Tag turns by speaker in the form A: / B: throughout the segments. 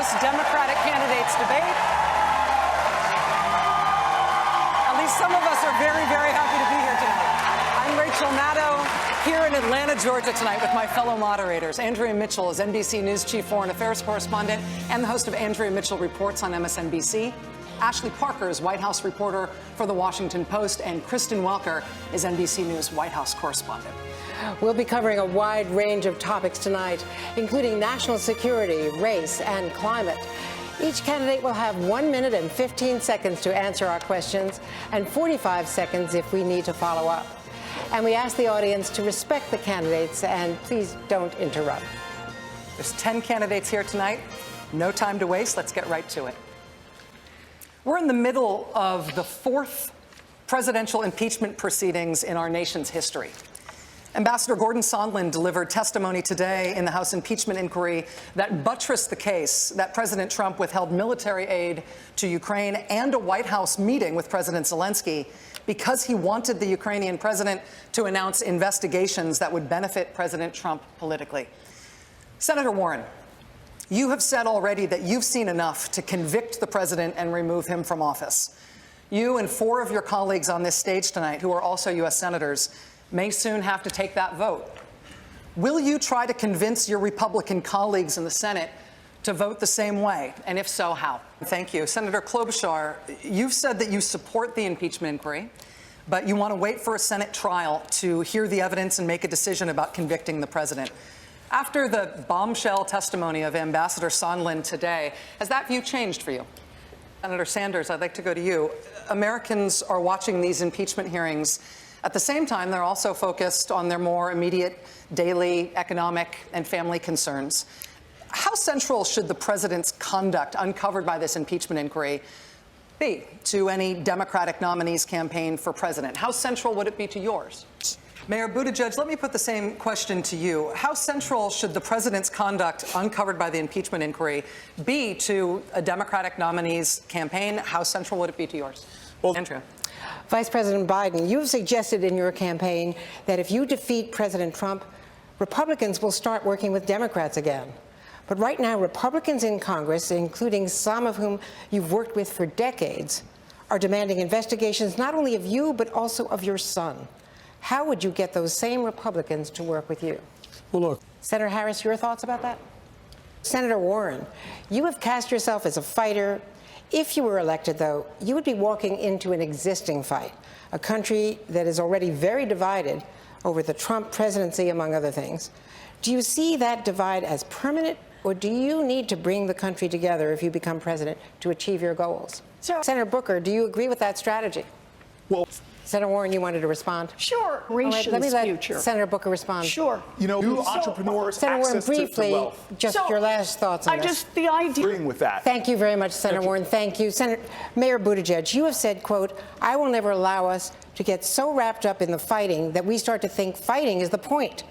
A: House Democratic candidates debate. At least some of us are very, very happy to be here tonight. I'm Rachel Maddow, here in Atlanta, Georgia tonight with my fellow moderators. Andrea Mitchell is NBC News Chief Foreign Affairs Correspondent and the host of Andrea Mitchell Reports on MSNBC. Ashley Parker is White House reporter for The Washington Post, and Kristen Welker is NBC News White House correspondent.
B: We'll be covering a wide range of topics tonight, including national security, race, and climate. Each candidate will have 1 minute and 15 seconds to answer our questions, and 45 seconds if we need to follow up. And we ask the audience to respect the candidates and please don't interrupt.
A: There's 10 candidates here tonight. No time to waste. Let's get right to it. We're in the middle of the fourth presidential impeachment proceedings in our nation's history. Ambassador Gordon Sondland delivered testimony today in the House impeachment inquiry that buttressed the case that President Trump withheld military aid to Ukraine and a White House meeting with President Zelensky because he wanted the Ukrainian president to announce investigations that would benefit President Trump politically. Senator Warren, you have said already that you've seen enough to convict the president and remove him from office. You and 4 of your colleagues on this stage tonight, who are also U.S. senators, may soon have to take that vote. Will you try to convince your Republican colleagues in the Senate to vote the same way? And if so, how? Thank you. Senator Klobuchar, you've said that you support the impeachment inquiry, but you want to wait for a Senate trial to hear the evidence and make a decision about convicting the president. After the bombshell testimony of Ambassador Sondland today, has that view changed for you? Senator Sanders, I'd like to go to you. Americans are watching these impeachment hearings. At the same time, they're also focused on their more immediate daily economic and family concerns. How central should the president's conduct uncovered by this impeachment inquiry be to any Democratic nominee's campaign for president? How central would it be to yours? Mayor Buttigieg, let me put the same question to you. How central should the president's conduct uncovered by the impeachment inquiry be to a Democratic nominee's campaign? How central would it be to yours? Well, Andrea.
B: Vice President Biden, you've suggested in your campaign that if you defeat President Trump, Republicans will start working with Democrats again. But right now, Republicans in Congress, including some of whom you've worked with for decades, are demanding investigations not only of you, but also of your son. How would you get those same Republicans to work with you?
C: Well, look.
B: Senator Harris, your thoughts about that? Senator Warren, you have cast yourself as a fighter. If you were elected, though, you would be walking into an existing fight, a country that is already very divided over the Trump presidency, among other things. Do you see that divide as permanent, or do you need to bring the country together if you become president to achieve your goals? Senator Booker, do you agree with that strategy?
C: Well,
B: Senator Warren, you wanted to respond?
D: Sure.
B: Right, let me let Senator Booker respond.
D: Sure.
C: You know, new entrepreneurs,
B: Senator Warren,
C: access
B: briefly,
C: to wealth.
B: just your last thoughts on this.
D: The idea.
C: Agreeing with that.
B: Thank you very much, Senator Warren. Thank you. Mayor Buttigieg, you have said, quote, I will never allow us to get so wrapped up in the fighting that we start to think fighting is the point.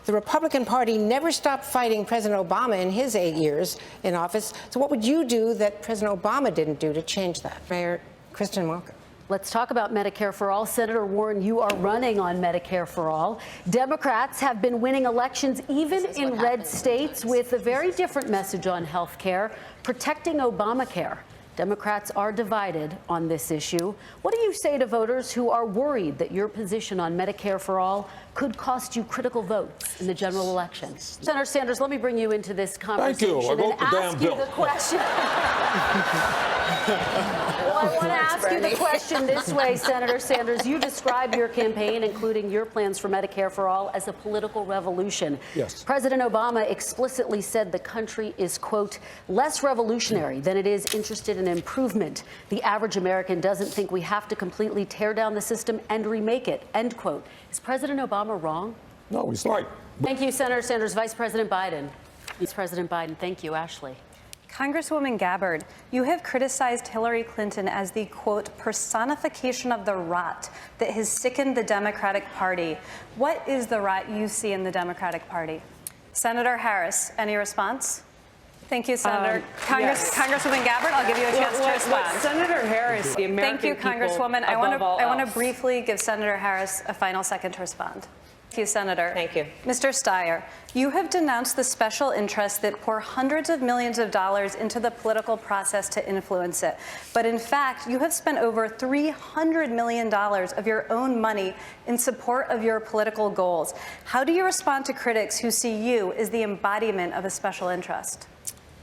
B: The Republican Party never stopped fighting President Obama in his 8 years in office. So what would you do that President Obama didn't do to change that? Mayor Kristen Welker.
E: Let's talk about Medicare for All. Senator Warren, you are running on Medicare for All. Democrats have been winning elections even in red states with a very different message on health care, protecting Obamacare. Democrats are divided on this issue. What do you say to voters who are worried that your position on Medicare for All could cost you critical votes in the general election? Senator Sanders, let me bring you into this conversation and ask you the question. Well, I want to ask you the question this way, Senator Sanders. You describe your campaign, including your plans for Medicare for All, as a political revolution.
C: Yes.
E: President Obama explicitly said the country is, quote, less revolutionary than it is interested in improvement. The average American doesn't think we have to completely tear down the system and remake it, end quote. Is President Obama wrong?
C: No, he's right.
E: Thank you, Senator Sanders. Vice President Biden. Vice President Biden. Thank you, Ashley.
F: Congresswoman Gabbard, you have criticized Hillary Clinton as the, quote, personification of the rot that has sickened the Democratic Party. What is the rot you see in the Democratic Party? Senator Harris, any response? Thank you, Senator.
D: Yes.
F: Congresswoman Gabbard, I'll give you a chance to respond.
D: Senator Harris, the American
F: Thank you, Congresswoman. I want to briefly give Senator Harris a final second to respond. Thank you, Senator.
B: Thank you.
F: Mr. Steyer, you have denounced the special interests that pour hundreds of millions of dollars into the political process to influence it. But in fact, you have spent over $300 million of your own money in support of your political goals. How do you respond to critics who see you as the embodiment of a special interest?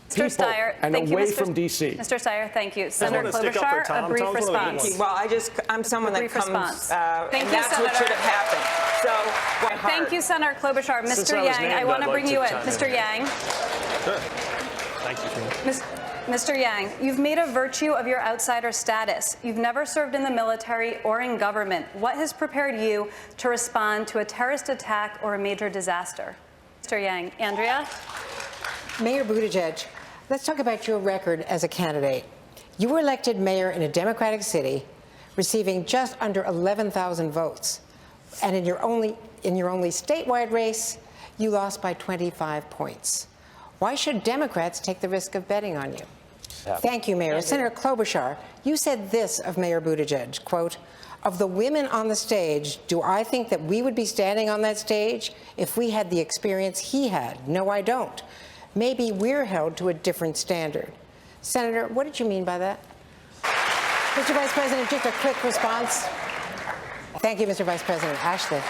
F: Mr. Steyer,
C: and
F: thank
C: away
F: you,
C: from D.C.
F: Mr. Steyer, thank you. Senator
D: wanna stick up for
F: Klobuchar,
D: Tom.
F: a brief
D: Tom's one of the good
F: response.
D: ones.
G: Well, I'm someone that
F: Brief
G: comes,
F: response.
G: and
F: Thank you,
G: that's what
F: Senator.
G: should have happened. So,
F: Thank you, Senator Klobuchar.
D: Since
F: Mr.
D: I was
F: Yang, I
D: named,
F: want to
D: I'd
F: bring
D: like
F: you
D: to
F: in.
D: chime in.
F: Mr. Yang.
D: Sure. Thank you.
F: Mr. Yang, you've made a virtue of your outsider status. You've never served in the military or in government. What has prepared you to respond to a terrorist attack or a major disaster? Mr. Yang. Andrea?
B: Mayor Buttigieg, let's talk about your record as a candidate. You were elected mayor in a Democratic city, receiving just under 11,000 votes. And in your only statewide race, you lost by 25 points. Why should Democrats take the risk of betting on you? Thank you, Mayor. Senator Klobuchar, you said this of Mayor Buttigieg, quote, "Of the women on the stage, do I think that we would be standing on that stage if we had the experience he had? No, I don't. Maybe we're held to a different standard." Senator, what did you mean by that? Mr. Vice President, just a quick response. Thank you, Mr. Vice President. Ashley.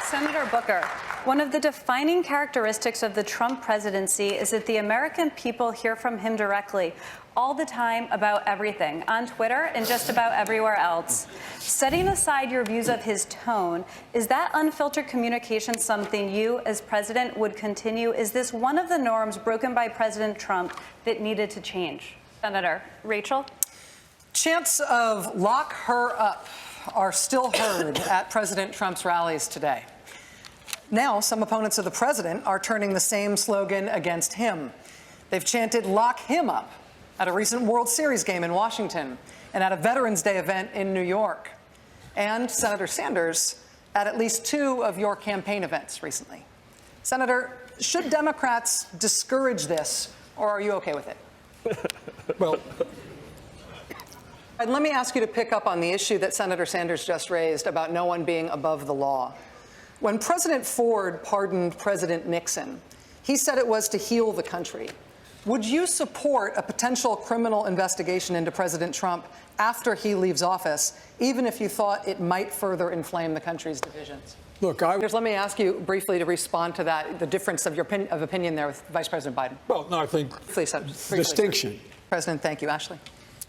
F: Senator Booker, one of the defining characteristics of the Trump presidency is that the American people hear from him directly all the time about everything, on Twitter and just about everywhere else. Setting aside your views of his tone, is that unfiltered communication something you, as president, would continue? Is this one of the norms broken by President Trump that needed to change? Senator Rachel?
A: Chants of "lock her up" are still heard at President Trump's rallies today. Now, some opponents of the president are turning the same slogan against him. They've chanted "lock him up" at a recent World Series game in Washington and at a Veterans Day event in New York, and Senator Sanders at least 2 of your campaign events recently. Senator, should Democrats discourage this, or are you okay with it?
C: Well,
A: And let me ask you to pick up on the issue that Senator Sanders just raised about no one being above the law. When President Ford pardoned President Nixon, he said it was to heal the country. Would you support a potential criminal investigation into President Trump after he leaves office, even if you thought it might further inflame the country's divisions?
C: look,
A: Let me ask you briefly to respond to that, the difference of your opinion there with Vice President Biden.
C: well, no, I think
A: Please, briefly.
C: distinction.
A: President, thank you. Ashley?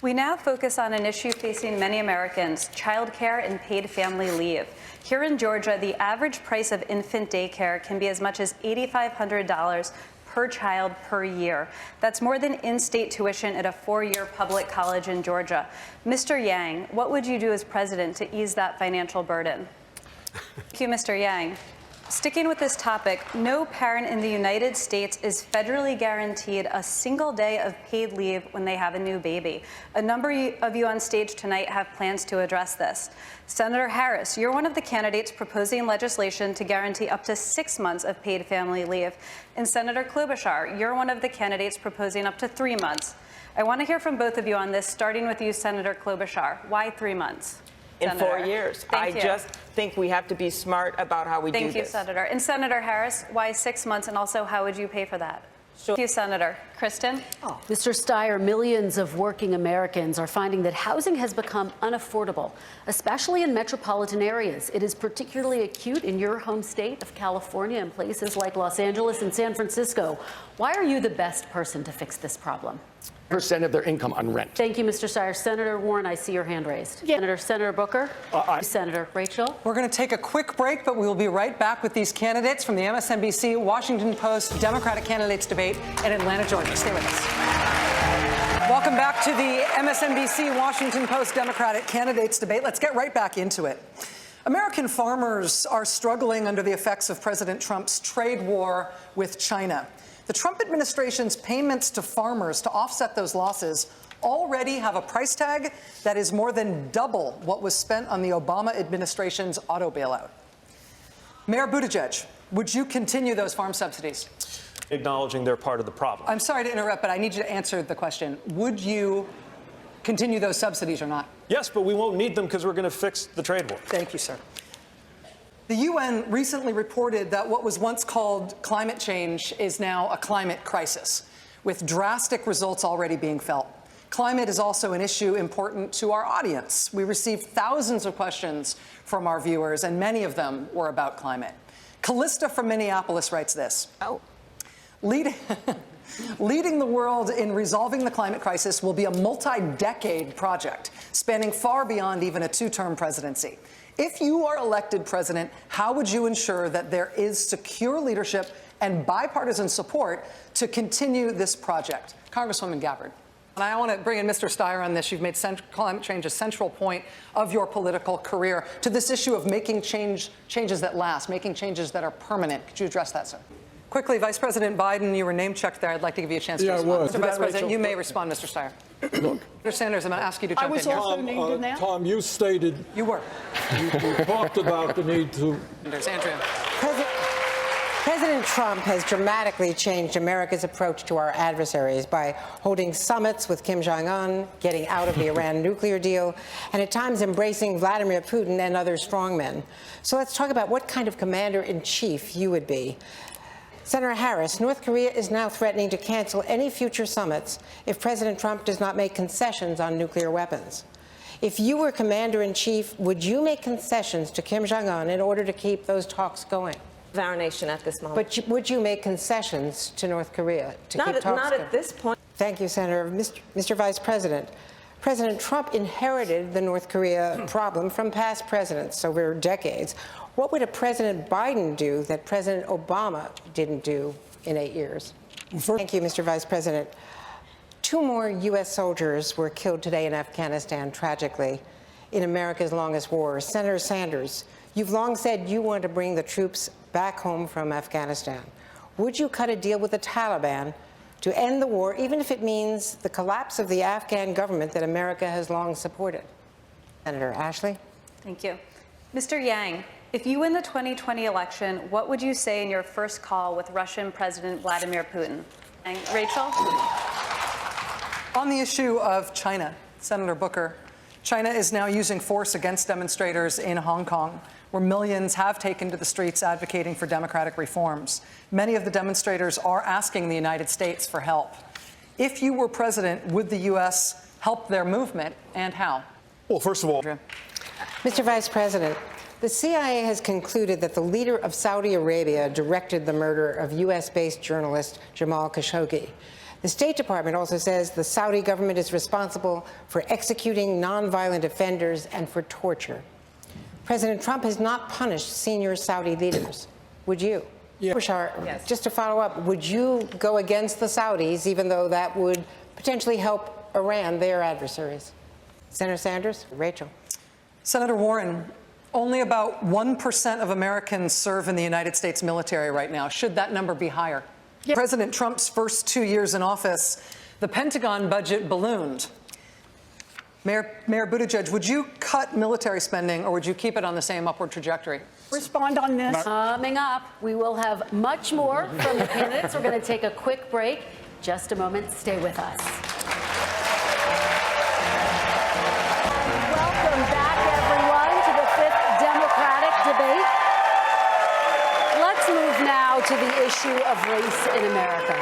F: We now focus on an issue facing many Americans, childcare and paid family leave. Here in Georgia, the average price of infant daycare can be as much as $8,500 per child per year. That's more than in-state tuition at a 4-year public college in Georgia. Mr. Yang, what would you do as president to ease that financial burden? Thank you, Mr. Yang. Sticking with this topic, no parent in the United States is federally guaranteed a single day of paid leave when they have a new baby. A number of you on stage tonight have plans to address this. Senator Harris, you're one of the candidates proposing legislation to guarantee up to 6 months of paid family leave. And Senator Klobuchar, you're one of the candidates proposing up to 3 months. I want to hear from both of you on this, starting with you, Senator Klobuchar. Why 3 months?
G: in
F: Senator.
G: 4 years.
F: Thank you.
G: Just think we have to be smart about how we do
F: Thank you,
G: this.
F: Senator. And Senator Harris, why 6 months, and also how would you pay for that? Thank you, Senator. Kristen?
E: Mr. Steyer, millions of working Americans are finding that housing has become unaffordable, especially in metropolitan areas. It is particularly acute in your home state of California and places like Los Angeles and San Francisco. Why are you the best person to fix this problem?
C: Percent of their income on rent.
E: Thank you, Mr. Steyer. Senator Warren, I see your hand raised. Senator Booker? Senator Rachel?
A: We're going to take a quick break, but we will be right back with these candidates from the MSNBC Washington Post Democratic Candidates Debate in Atlanta, Georgia. Stay with us. Welcome back to the MSNBC Washington Post Democratic Candidates Debate. Let's get right back into it. American farmers are struggling under the effects of President Trump's trade war with China. The Trump administration's payments to farmers to offset those losses already have a price tag that is more than double what was spent on the Obama administration's auto bailout. Mayor Buttigieg, would you continue those farm subsidies?
D: Acknowledging they're part of the problem.
A: I'm sorry to interrupt, but I need you to answer the question. Would you continue those subsidies or not?
D: Yes, but we won't need them because we're going to fix the trade war.
A: Thank you, sir. The UN recently reported that what was once called climate change is now a climate crisis, with drastic results already being felt. Climate is also an issue important to our audience. We received thousands of questions from our viewers, and many of them were about climate. Callista from Minneapolis writes this. Leading the world in resolving the climate crisis will be a multi-decade project, spanning far beyond even a two-term presidency. If you are elected president, how would you ensure that there is secure leadership and bipartisan support to continue this project? Congresswoman Gabbard. And I want to bring in Mr. Steyer on this. You've made climate change a central point of your political career to this issue of making changes that last, making changes that are permanent. Could you address that, sir? Quickly, Vice President Biden, you were name-checked there. I'd like to give you a chance to respond. Mr. Vice President, you may respond, Mr. Steyer.
C: Look,
A: Mr. Sanders, I'm going to ask you to jump in here.
C: Tom, you stated,
A: You were.
C: you talked about the need to.
A: There's Andrea.
B: President Trump has dramatically changed America's approach to our adversaries by holding summits with Kim Jong-un, getting out of the Iran nuclear deal, and at times embracing Vladimir Putin and other strongmen. So let's talk about what kind of commander-in-chief you would be. Senator Harris, North Korea is now threatening to cancel any future summits if President Trump does not make concessions on nuclear weapons. If you were commander-in-chief, would you make concessions to Kim Jong-un in order to keep those talks going?
G: Of our nation at this moment.
B: But would you make concessions to North Korea to keep talks going?
G: Not at this point.
B: Thank you, Senator. Mr. Vice President, President Trump inherited the North Korea problem from past presidents over decades. What would a President Biden do that President Obama didn't do in 8 years? Thank you, Mr. Vice President. 2 more U.S. soldiers were killed today in Afghanistan, tragically, in America's longest war. Senator Sanders, you've long said you want to bring the troops back home from Afghanistan. Would you cut a deal with the Taliban to end the war, even if it means the collapse of the Afghan government that America has long supported? Senator Ashley?
F: Thank you. Mr. Yang, if you win the 2020 election, what would you say in your first call with Russian President Vladimir Putin? And Rachel?
A: On the issue of China, Senator Booker, China is now using force against demonstrators in Hong Kong, where millions have taken to the streets advocating for democratic reforms. Many of the demonstrators are asking the United States for help. If you were president, would the U.S. help their movement, and how?
C: Well, first of all,
B: Mr. Vice President, the CIA has concluded that the leader of Saudi Arabia directed the murder of U.S.-based journalist Jamal Khashoggi. The State Department also says the Saudi government is responsible for executing nonviolent offenders and for torture. President Trump has not punished senior Saudi leaders. Would you?
C: Yeah.
B: Bashar,
G: Yes.
B: just to follow up, would you go against the Saudis, even though that would potentially help Iran, their adversaries? Senator Sanders? Rachel?
A: Senator Warren, only about 1% of Americans serve in the United States military right now. Should that number be higher? Yeah. President Trump's first 2 years in office, the Pentagon budget ballooned. Mayor Buttigieg, would you cut military spending or would you keep it on the same upward trajectory?
E: Respond on this. Coming up, we will have much more from the candidates. We're going to take a quick break. Just a moment. Stay with us. Welcome back, everyone, to the 5th Democratic debate. Let's move now to the issue of race in America.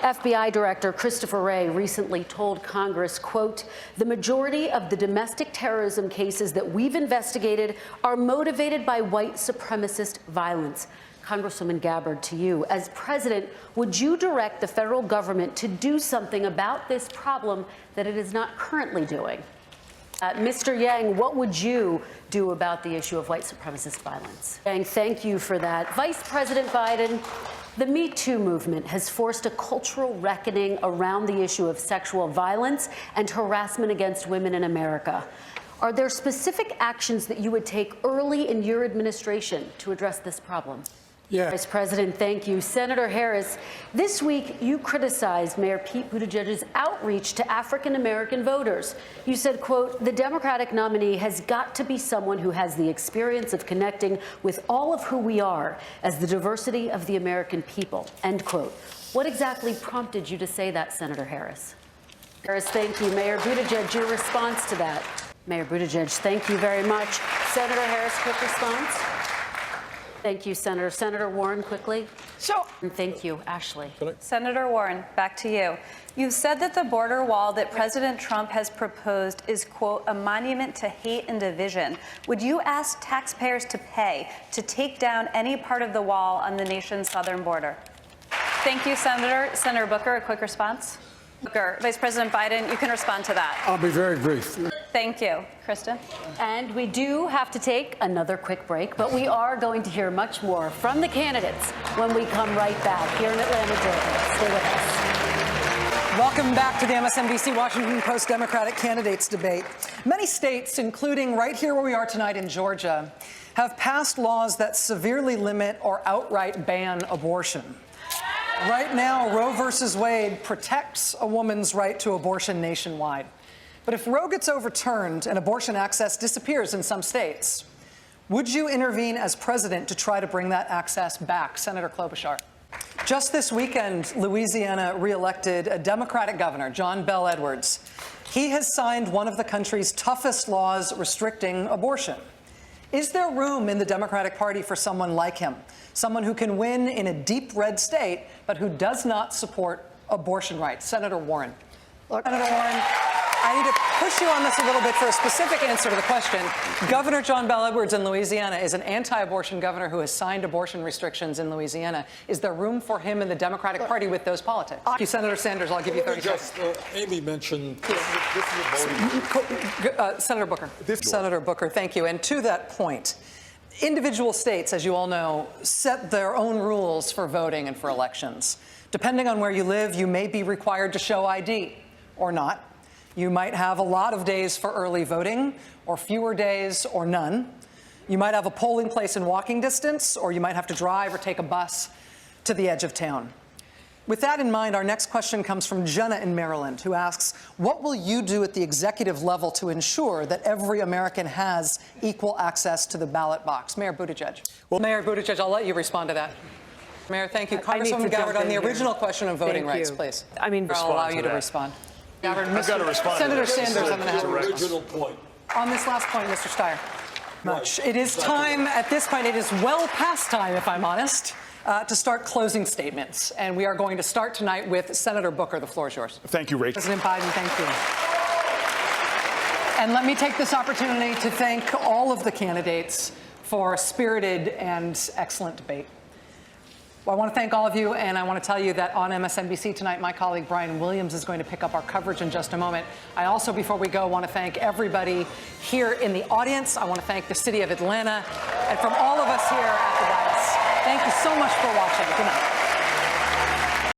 E: FBI Director Christopher Wray recently told Congress, quote, "The majority of the domestic terrorism cases that we've investigated are motivated by white supremacist violence." Congresswoman Gabbard, to you. As president, would you direct the federal government to do something about this problem that it is not currently doing? Mr. Yang, what would you do about the issue of white supremacist violence? Yang, thank you for that. Vice President Biden, the Me Too movement has forced a cultural reckoning around the issue of sexual violence and harassment against women in America. Are there specific actions that you would take early in your administration to address this problem?
C: yeah.
E: Vice President, thank you. Senator Harris, this week you criticized Mayor Pete Buttigieg's outreach to African-American voters. You said, quote, "The Democratic nominee has got to be someone who has the experience of connecting with all of who we are as the diversity of the American people," end quote. What exactly prompted you to say that, Senator Harris? Harris, thank you. Mayor Buttigieg, your response to that. Mayor Buttigieg, thank you very much. Senator Harris, quick response. Thank you, Senator. Senator Warren, quickly.
A: So,
E: And thank you, Ashley.
F: Senator Warren, back to you. You've said that the border wall that President Trump has proposed is, quote, a monument to hate and division. Would you ask taxpayers to pay to take down any part of the wall on the nation's southern border? Thank you, Senator. Senator Booker, a quick response. Booker, Vice President Biden, you can respond to that.
C: I'll be very brief.
F: Thank you. Kristen?
E: And we do have to take another quick break, but we are going to hear much more from the candidates when we come right back here in Atlanta, Georgia. Stay with us.
A: welcome back to the MSNBC Washington Post Democratic Candidates Debate. Many states, including right here where we are tonight in Georgia, have passed laws that severely limit or outright ban abortion. Right now, Roe versus Wade protects a woman's right to abortion nationwide. But if Roe gets overturned and abortion access disappears in some states, would you intervene as president to try to bring that access back? Senator Klobuchar. Just this weekend, Louisiana reelected a Democratic governor, John Bel Edwards. He has signed one of the country's toughest laws restricting abortion. Is there room in the Democratic Party for someone like him? Someone who can win in a deep red state, but who does not support abortion rights? Senator Warren. Senator Warren, I need to push you on this a little bit for a specific answer to the question. Governor John Bel Edwards in Louisiana is an anti-abortion governor who has signed abortion restrictions in Louisiana. Is there room for him in the Democratic Party with those politics? Thank you, Senator Sanders. I'll give you 30 seconds.
C: Amy mentioned this is a voting.
A: Senator Booker. Senator Booker, thank you. And to that point, individual states, as you all know, set their own rules for voting and for elections. Depending on where you live, you may be required to show ID or not. You might have a lot of days for early voting, or fewer days, or none. You might have a polling place in walking distance, or you might have to drive or take a bus to the edge of town. With that in mind, our next question comes from Jenna in Maryland, who asks, what will you do at the executive level to ensure that every American has equal access to the ballot box? Mayor Buttigieg. Well, Mayor Buttigieg, I'll let you respond to that. Mayor, thank you. Congresswoman Gabbard, on the original question of voting rights, please. I'll allow you to respond.
D: I've got to respond.
A: Senator Sanders, I'm going to have
C: Original point.
A: on this last point, Mr. Steyer. Much. It is time, at this point, it is well past time, if I'm honest, to start closing statements. And we are going to start tonight with Senator Booker. The floor is yours.
H: Thank you, Rachel.
A: President Biden, thank you. And let me take this opportunity to thank all of the candidates for a spirited and excellent debate. Well, I want to thank all of you, and I want to tell you that on MSNBC tonight, my colleague Brian Williams is going to pick up our coverage in just a moment. I also, before we go, want to thank everybody here in the audience. I want to thank the city of Atlanta, and from all of us here at the dais, thank you so much for watching. Good night.